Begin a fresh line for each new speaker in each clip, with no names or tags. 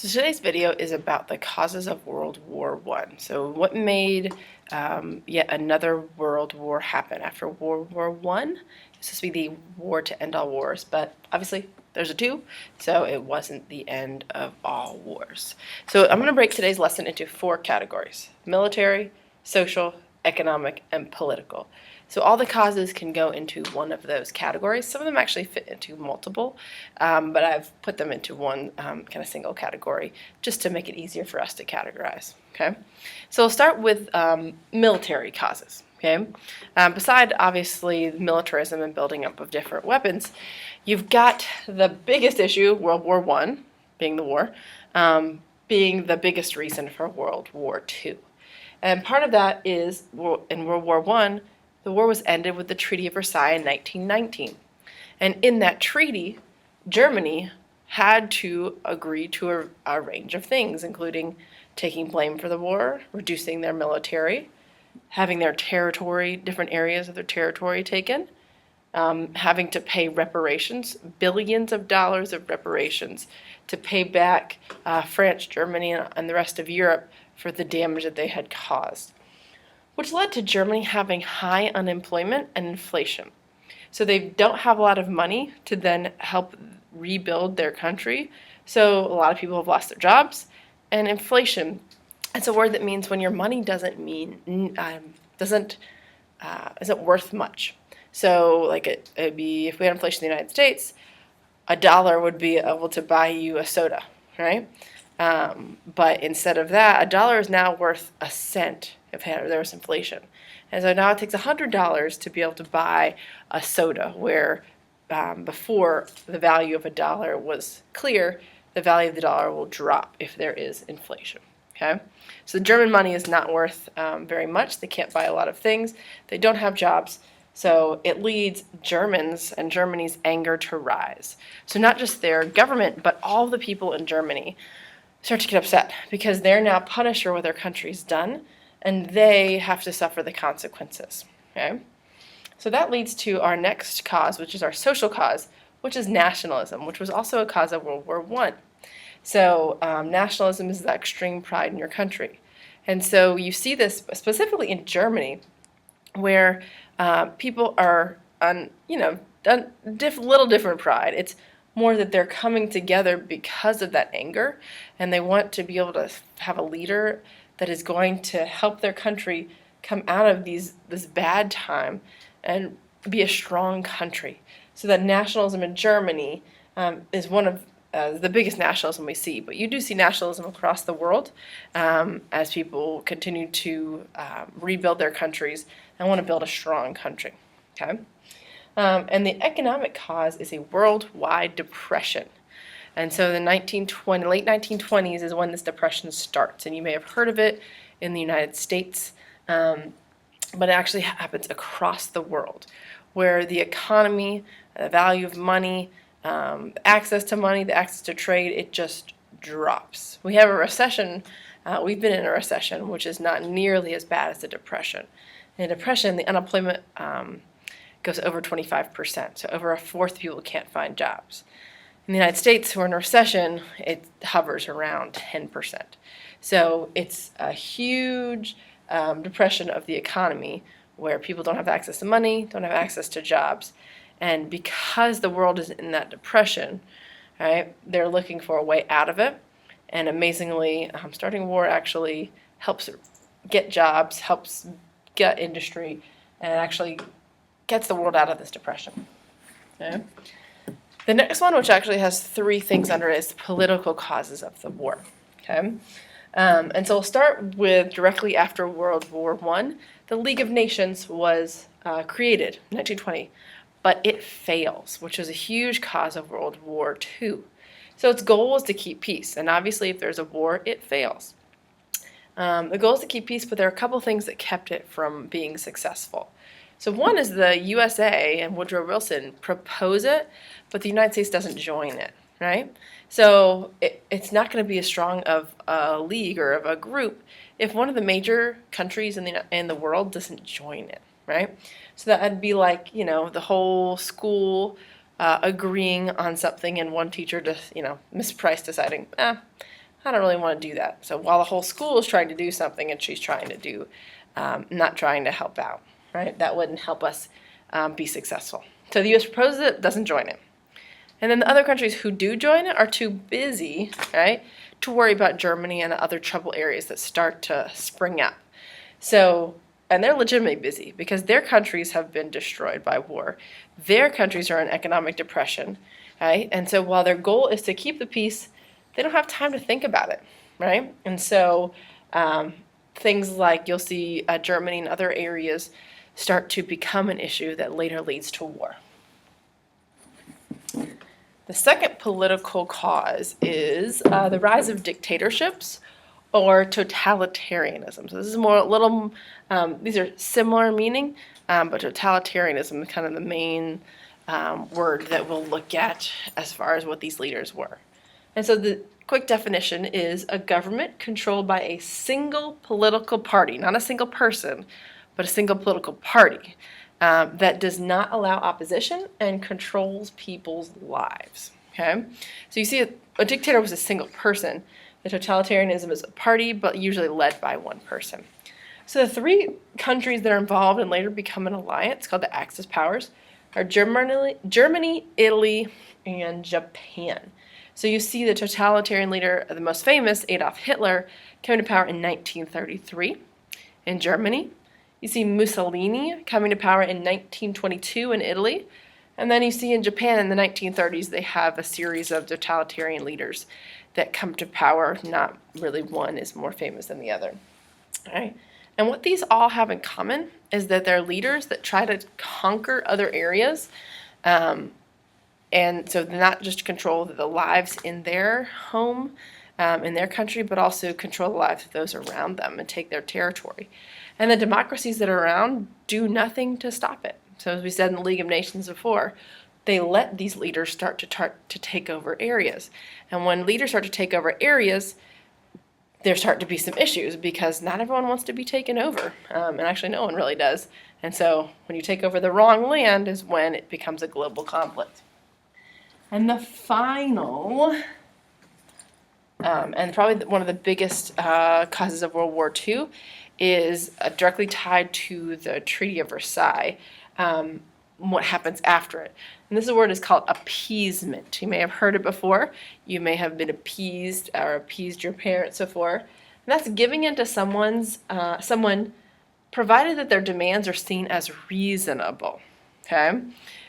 So today's video is about the causes of World War One. So what made yet another world war happen after World War One? It's supposed to be the war to end all wars, but obviously there's a two, so it wasn't the end of all wars. So I'm going to break today's lesson into four categories: military, social, economic, and political. So all the causes can go into one of those categories. Some of them actually fit into multiple, but I've put them into one kind of single category just to make it easier for us to categorize. Okay, so we'll start with military causes. Okay, beside obviously militarism and building up of different weapons, you've got the biggest issue, World War One, being the war, being the biggest reason for World War Two. And part of that is in World War One, the war was ended with the Treaty of Versailles in 1919. And in that treaty, Germany had to agree to a range of things, including taking blame for the war, reducing their military, having their territory, different areas of their territory taken, having to pay reparations, billions of dollars of reparations to pay back France, Germany, and the rest of Europe for the damage that they had caused, which led to Germany having high unemployment and inflation. So they don't have a lot of money to then help rebuild their country. So a lot of people have lost their jobs, and inflation. It's a word that means when your money isn't worth much. So like it'd be, if we had inflation in the United States, a dollar would be able to buy you a soda, right? But instead of that, a dollar is now worth a cent if there was inflation. And so now it takes $100 to be able to buy a soda, where before the value of a dollar was clear, the value of the dollar will drop if there is inflation. Okay, so the German money is not worth very much. They can't buy a lot of things. They don't have jobs. So it leads Germans and Germany's anger to rise. So not just their government, but all the people in Germany start to get upset because they're now punished for what their country's done, and they have to suffer the consequences. Okay, so that leads to our next cause, which is our social cause, which is nationalism, which was also a cause of World War One. So nationalism is that extreme pride in your country. And so you see this specifically in Germany, where people are on, little different pride. It's more that they're coming together because of that anger, and they want to be able to have a leader that is going to help their country come out of this bad time and be a strong country. So that nationalism in Germany is one of the biggest nationalism we see, but you do see nationalism across the world as people continue to rebuild their countries and want to build a strong country. Okay, and the economic cause is a worldwide depression, and so the late 1920s is when this depression starts, and you may have heard of it in the United States, but it actually happens across the world, where the economy, the value of money, access to money, the access to trade, it just drops. We have a recession. We've been in a recession, which is not nearly as bad as the depression. In the depression, the unemployment goes over 25%, so over a fourth of people can't find jobs. In the United States, who are in a recession, it hovers around 10%. So it's a huge depression of the economy, where people don't have access to money, don't have access to jobs. And because the world is in that depression, right, they're looking for a way out of it. And amazingly, starting a war actually helps get jobs, helps get industry, and actually gets the world out of this depression. Okay. The next one, which actually has three things under it, is the political causes of the war. Okay. And so we'll start with directly after World War One. The League of Nations was created in 1920. But it fails, which is a huge cause of World War II. So its goal was to keep peace, and obviously if there's a war, it fails. The goal is to keep peace, but there are a couple things that kept it from being successful. So one is the USA and Woodrow Wilson propose it, but the United States doesn't join it, right? So it's not going to be as strong of a league or of a group if one of the major countries in the world doesn't join it, right? So that would be like, the whole school agreeing on something and one teacher just, Miss Price deciding, I don't really want to do that. So while the whole school is trying to do something and she's trying to do, not trying to help out, right? That wouldn't help us be successful. So the U.S. proposes it, doesn't join it. And then the other countries who do join it are too busy, right, to worry about Germany and other trouble areas that start to spring up. So, and they're legitimately busy because their countries have been destroyed by war. Their countries are in economic depression, right? And so while their goal is to keep the peace, they don't have time to think about it, right? And so things like you'll see Germany and other areas start to become an issue that later leads to war. The second political cause is the rise of dictatorships or totalitarianism. So this is more a little, these are similar meaning, but totalitarianism is kind of the main word that we'll look at as far as what these leaders were. And so the quick definition is a government controlled by a single political party, not a single person, but a single political party that does not allow opposition and controls people's lives. Okay, so you see a dictator was a single person. The totalitarianism is a party, but usually led by one person. So the three countries that are involved and later become an alliance called the Axis powers are Germany, Italy, and Japan. So you see the totalitarian leader, the most famous, Adolf Hitler, coming to power in 1933 in Germany. You see Mussolini coming to power in 1922 in Italy. And then you see in Japan in the 1930s, they have a series of totalitarian leaders that come to power. Not really one is more famous than the other. All right. And what these all have in common is that they're leaders that try to conquer other areas. And so not just control the lives in their home, in their country, but also control the lives of those around them and take their territory. And the democracies that are around do nothing to stop it. So as we said in the League of Nations before, they let these leaders start to take over areas. And when leaders start to take over areas, there start to be some issues because not everyone wants to be taken over. And actually no one really does. And so when you take over the wrong land is when it becomes a global conflict. And the final, and probably one of the biggest causes of World War II is directly tied to the Treaty of Versailles, what happens after it. And this word is called appeasement. You may have heard it before. You may have been appeased or appeased your parents before. And that's giving in to someone provided that their demands are seen as reasonable. Okay?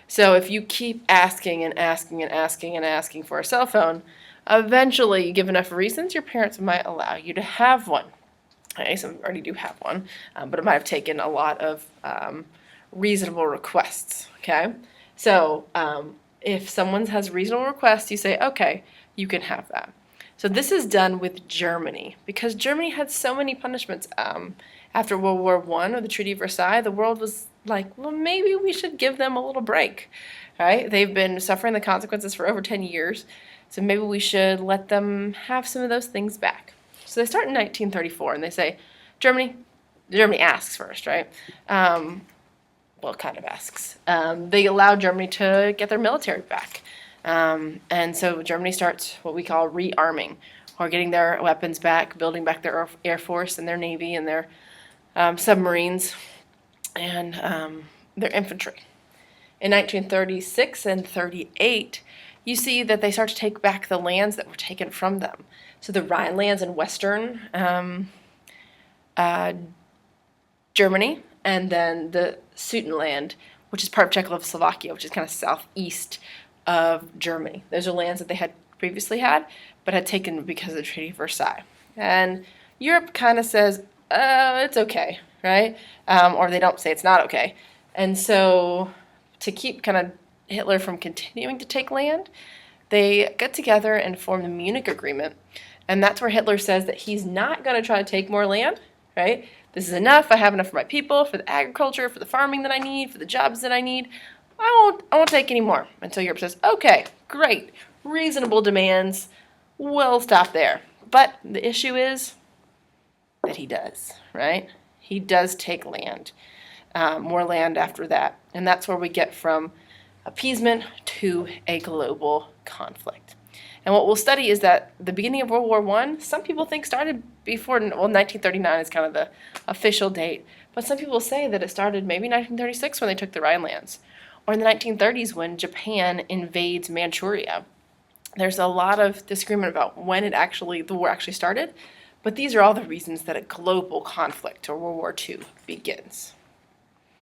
So if you keep asking and asking and asking and asking for a cell phone, eventually you give enough reasons, your parents might allow you to have one. Okay, some already do have one, but it might have taken a lot of reasonable requests. Okay, so if someone has reasonable requests, you say, okay, you can have that. So this is done with Germany because Germany had so many punishments after World War I or the Treaty of Versailles. The world was like, well, maybe we should give them a little break, right? They've been suffering the consequences for over 10 years, so maybe we should let them have some of those things back. So they start in 1934, and they say, Germany asks first, right? Well, kind of asks. They allow Germany to get their military back. And so Germany starts what we call rearming, or getting their weapons back, building back their air force and their navy and their submarines and their infantry. In 1936 and 38, you see that they start to take back the lands that were taken from them. So the Rhinelands in western Germany, and then the Sudetenland, which is part of Czechoslovakia, which is kind of southeast of Germany. Those are lands that they had previously had, but had taken because of the Treaty of Versailles. And Europe kind of says, it's okay, right? Or they don't say it's not okay. And so to keep kind of Hitler from continuing to take land, they get together and form the Munich Agreement. And that's where Hitler says that he's not going to try to take more land, right? This is enough. I have enough for my people, for the agriculture, for the farming that I need, for the jobs that I need. I won't take any more. And so Europe says, okay, great, reasonable demands. We'll stop there. But the issue is that he does, right? He does take land, more land after that. And that's where we get from appeasement to a global conflict. And what we'll study is that the beginning of World War I, some people think started before, well, 1939 is kind of the official date, but some people say that it started maybe 1936 when they took the Rhinelands, or in the 1930s when Japan invades Manchuria. There's a lot of disagreement about when the war actually started, but these are all the reasons that a global conflict or World War II begins.